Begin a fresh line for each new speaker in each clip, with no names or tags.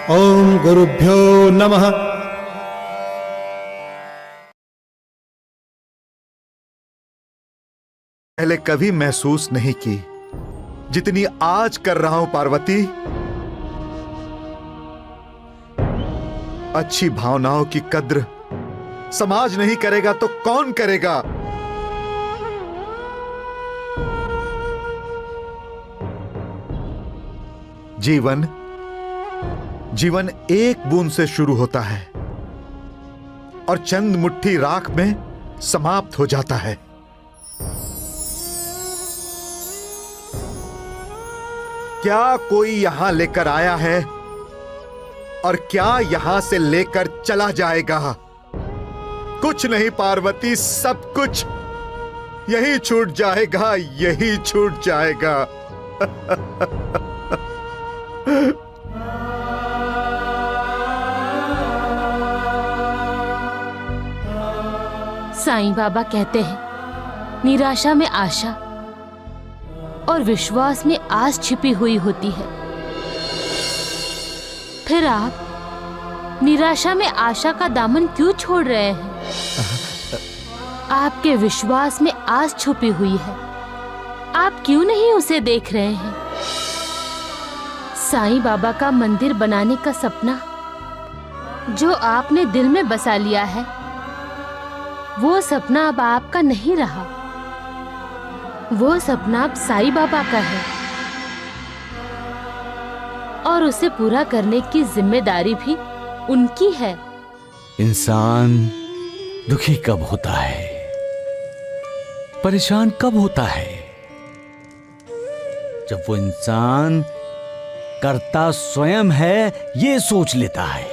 ओम गुरुभ्यो नमः।
पहले कभी महसूस नहीं की जितनी आज कर रहा हूं पार्वती। अच्छी भावनाओं की कद्र समाज नहीं करेगा तो कौन करेगा। जीवन एक बूंद से शुरू होता है और चंद मुट्ठी राख में समाप्त हो जाता है। क्या कोई यहां लेकर आया है और क्या यहां से लेकर चला जाएगा? कुछ नहीं पार्वती, सब कुछ यही छूट जाएगा, यही छूट जाएगा।
साईं बाबा कहते हैं निराशा में आशा और विश्वास में आस छिपी हुई होती है। फिर आप निराशा में आशा का दामन क्यों छोड़ रहे हैं? आपके विश्वास में आस छुपी हुई है, आप क्यों नहीं उसे देख रहे हैं? साईं बाबा का मंदिर बनाने का सपना जो आपने दिल में बसा लिया है, वो सपना अब आपका नहीं रहा। वो सपना अब साईं बाबा का है और उसे पूरा करने की जिम्मेदारी भी उनकी है।
इंसान दुखी कब होता है, परेशान कब होता है? जब वो इंसान कर्ता स्वयं है ये सोच लेता है।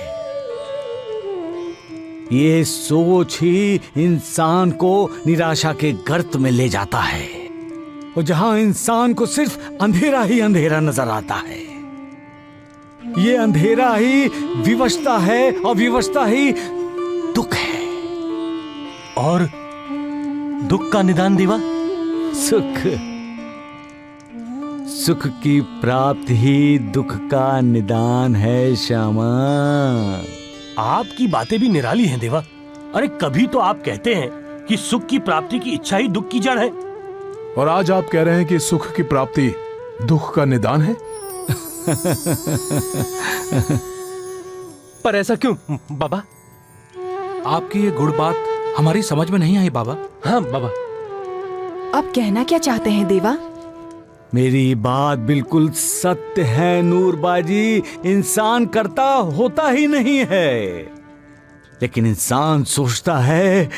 ये सोच ही इंसान को निराशा के गर्त में ले जाता है और जहां इंसान को सिर्फ अंधेरा ही अंधेरा नजर आता है। ये अंधेरा ही विवशता है और विवशता ही दुख है।
और दुख का निदान देवा?
सुख की प्राप्ति ही दुख का निदान है श्यामा।
आपकी बातें भी निराली हैं देवा। अरे कभी तो आप कहते हैं कि सुख की प्राप्ति की इच्छा ही दुख की जड़ है,
और आज आप कह रहे हैं कि सुख की प्राप्ति दुख का निदान है।
पर ऐसा क्यों बाबा?
आपकी ये गुड़ बात हमारी समझ में नहीं आई बाबा।
हाँ बाबा।
आप कहना क्या चाहते हैं देवा?
मेरी बात बिल्कुल सत्य है नूरबाजी। इंसान करता होता ही नहीं है, लेकिन इंसान सोचता है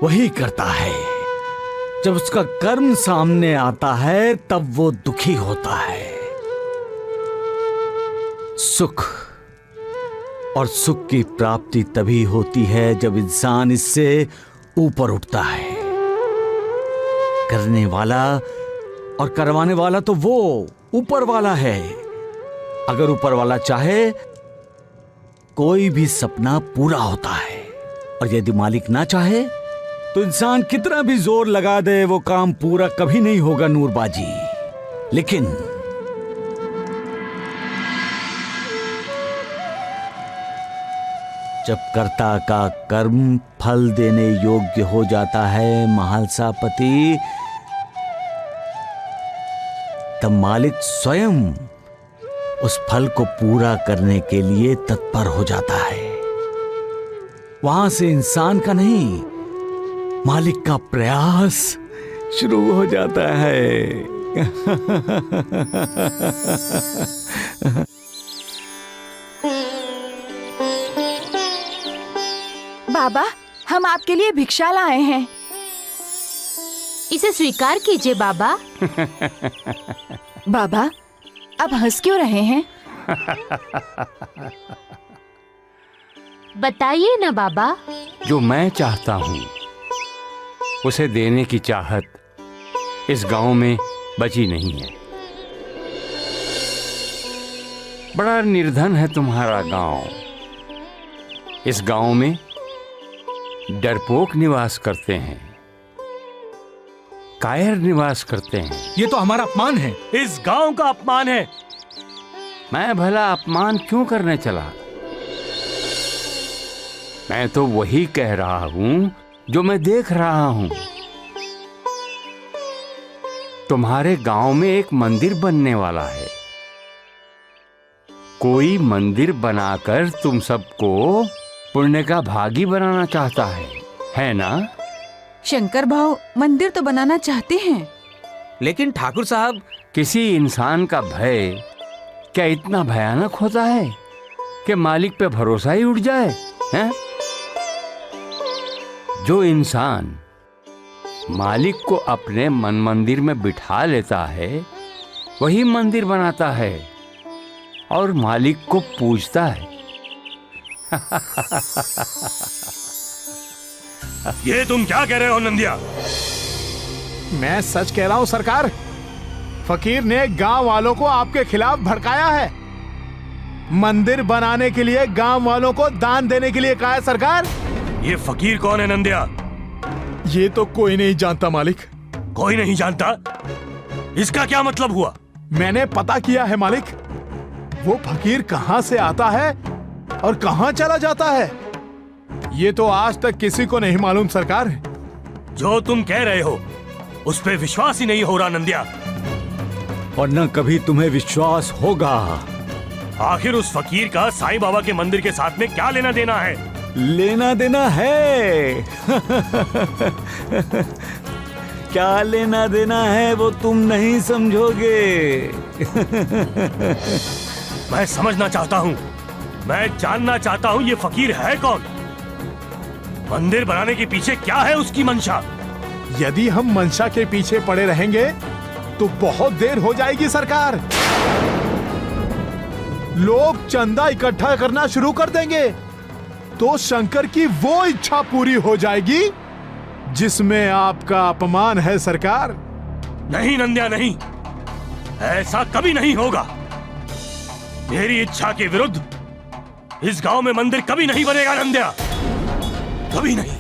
वही करता है। जब उसका कर्म सामने आता है तब वो दुखी होता है। सुख और सुख की प्राप्ति तभी होती है जब इंसान इससे ऊपर उठता है। करने वाला और करवाने वाला तो वो ऊपर वाला है। अगर ऊपर वाला चाहे कोई भी सपना पूरा होता है, और यदि मालिक ना चाहे तो इंसान कितना भी जोर लगा दे वो काम पूरा कभी नहीं होगा नूरबाजी। लेकिन जब कर्ता का कर्म फल देने योग्य हो जाता है महालसापति, तब मालिक स्वयं उस फल को पूरा करने के लिए तत्पर हो जाता है। वहां से इंसान का नहीं, मालिक का प्रयास शुरू हो जाता है।
बाबा, हम आपके लिए भिक्षा लाए हैं।
इसे स्वीकार कीजिए बाबा।
बाबा, अब हंस क्यों रहे हैं?
बताइए ना बाबा।
जो मैं चाहता हूँ उसे देने की चाहत इस गांव में बची नहीं है। बड़ा निर्धन है तुम्हारा गांव। इस गांव में डरपोक निवास करते हैं, कायर निवास करते हैं।
ये तो हमारा अपमान है।
इस गांव का अपमान है।
मैं भला अपमान क्यों करने चला? मैं तो वही कह रहा हूं जो मैं देख रहा हूं। तुम्हारे गांव में एक मंदिर बनने वाला है। कोई मंदिर बनाकर तुम सबको पुण्य का भागी बनाना चाहता है ना?
शंकर भाव मंदिर तो बनाना चाहते हैं,
लेकिन ठाकुर साहब,
किसी इंसान का भय क्या इतना भयानक होता है कि मालिक पे भरोसा ही उठ जाए? हैं? जो इंसान मालिक को अपने मन मंदिर में बिठा लेता है वही मंदिर बनाता है और मालिक को पूजता है।
ये तुम क्या कह रहे हो नंदिया?
मैं सच कह रहा हूं सरकार। फकीर ने गांव वालों को आपके खिलाफ भड़काया है। मंदिर बनाने के लिए गांव वालों को दान देने के लिए कहा है सरकार।
ये फकीर कौन है नंदिया?
ये तो कोई नहीं जानता मालिक।
कोई नहीं जानता? इसका क्या मतलब हुआ?
मैंने पता किया है मालिक। वो फकीर कहां से आता है और कहां चला जाता है ये तो आज तक किसी को नहीं मालूम सरकार।
जो तुम कह रहे हो उस पे विश्वास ही नहीं हो रहा नंदिया।
और न कभी तुम्हें विश्वास होगा।
आखिर उस फकीर का साईं बाबा के मंदिर के साथ में क्या लेना देना है?
लेना देना है। क्या लेना देना है वो तुम नहीं समझोगे।
मैं समझना चाहता हूँ, मैं जानना चाहता हूँ ये फकीर है कौन? मंदिर बनाने के पीछे क्या है उसकी मंशा?
यदि हम मंशा के पीछे पड़े रहेंगे तो बहुत देर हो जाएगी सरकार। लोग चंदा इकट्ठा करना शुरू कर देंगे तो शंकर की वो इच्छा पूरी हो जाएगी जिसमें आपका अपमान है सरकार।
नहीं नंदिया, नहीं, ऐसा कभी नहीं होगा। मेरी इच्छा के विरुद्ध इस गांव में मंदिर कभी नहीं बनेगा नंदिया, कभी नहीं।